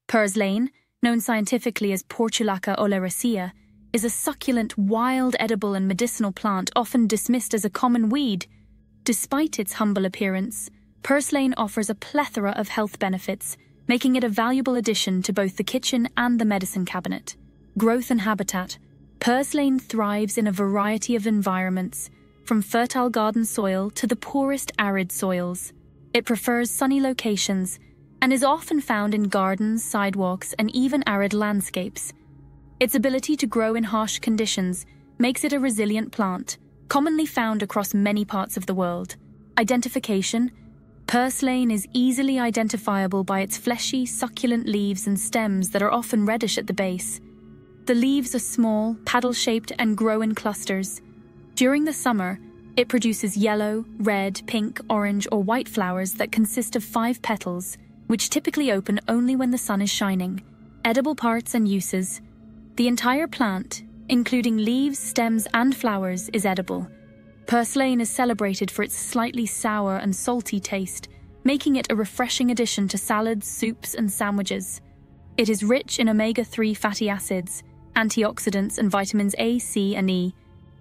Purslane, known scientifically as Portulaca oleracea, is a succulent, wild, edible and medicinal plant often dismissed as a common weed. Despite its humble appearance, purslane offers a plethora of health benefits, making it a valuable addition to both the kitchen and the medicine cabinet. Growth and habitat. Purslane thrives in a variety of environments, from fertile garden soil to the poorest arid soils. It prefers sunny locations and is often found in gardens, sidewalks, and even arid landscapes. Its ability to grow in harsh conditions makes it a resilient plant, commonly found across many parts of the world. Identification. Purslane is easily identifiable by its fleshy, succulent leaves and stems that are often reddish at the base. The leaves are small, paddle-shaped, and grow in clusters. During the summer, it produces yellow, red, pink, orange, or white flowers that consist of 5 petals, which typically open only when the sun is shining. Edible parts and uses. The entire plant, including leaves, stems, and flowers, is edible. Purslane is celebrated for its slightly sour and salty taste, making it a refreshing addition to salads, soups, and sandwiches. It is rich in omega-3 fatty acids, antioxidants, and vitamins A, C, and E.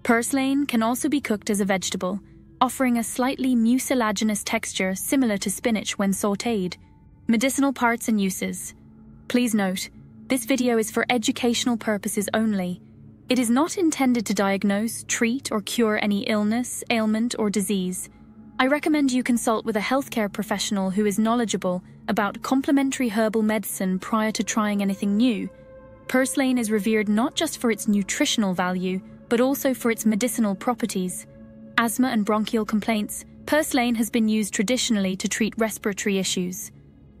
Purslane can also be cooked as a vegetable, offering a slightly mucilaginous texture similar to spinach when sautéed. Medicinal parts and uses. Please note, this video is for educational purposes only. It is not intended to diagnose, treat, or cure any illness, ailment, or disease. I recommend you consult with a healthcare professional who is knowledgeable about complementary herbal medicine prior to trying anything new. Purslane is revered not just for its nutritional value, but also for its medicinal properties. Asthma and bronchial complaints. Purslane has been used traditionally to treat respiratory issues.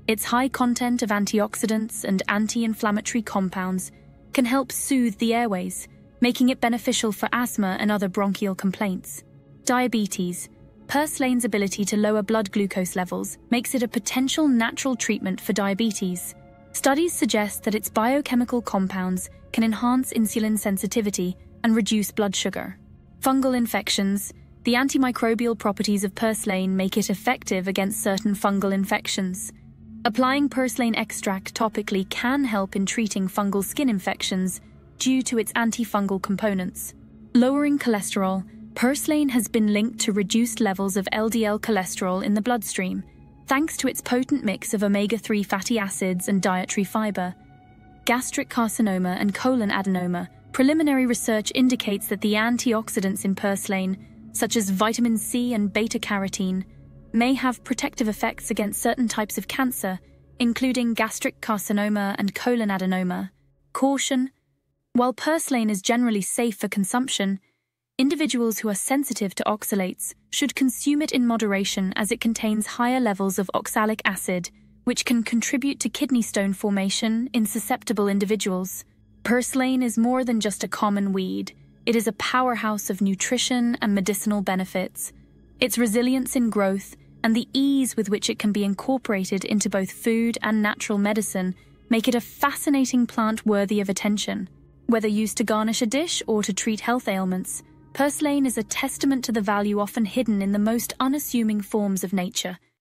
Its high content of antioxidants and anti-inflammatory compounds can help soothe the airways, making it beneficial for asthma and other bronchial complaints. Diabetes. Purslane's ability to lower blood glucose levels makes it a potential natural treatment for diabetes. Studies suggest that its biochemical compounds can enhance insulin sensitivity and reduce blood sugar. Fungal infections. The antimicrobial properties of purslane make it effective against certain fungal infections. Applying purslane extract topically can help in treating fungal skin infections due to its antifungal components. Lowering cholesterol. Purslane has been linked to reduced levels of LDL cholesterol in the bloodstream, thanks to its potent mix of omega-3 fatty acids and dietary fiber. Gastric carcinoma and colon adenoma. Preliminary research indicates that the antioxidants in purslane, such as vitamin C and beta-carotene, may have protective effects against certain types of cancer, including gastric carcinoma and colon adenoma. Caution. While purslane is generally safe for consumption, individuals who are sensitive to oxalates should consume it in moderation as it contains higher levels of oxalic acid, which can contribute to kidney stone formation in susceptible individuals. Purslane is more than just a common weed. It is a powerhouse of nutrition and medicinal benefits. Its resilience in growth and the ease with which it can be incorporated into both food and natural medicine make it a fascinating plant worthy of attention. Whether used to garnish a dish or to treat health ailments, purslane is a testament to the value often hidden in the most unassuming forms of nature.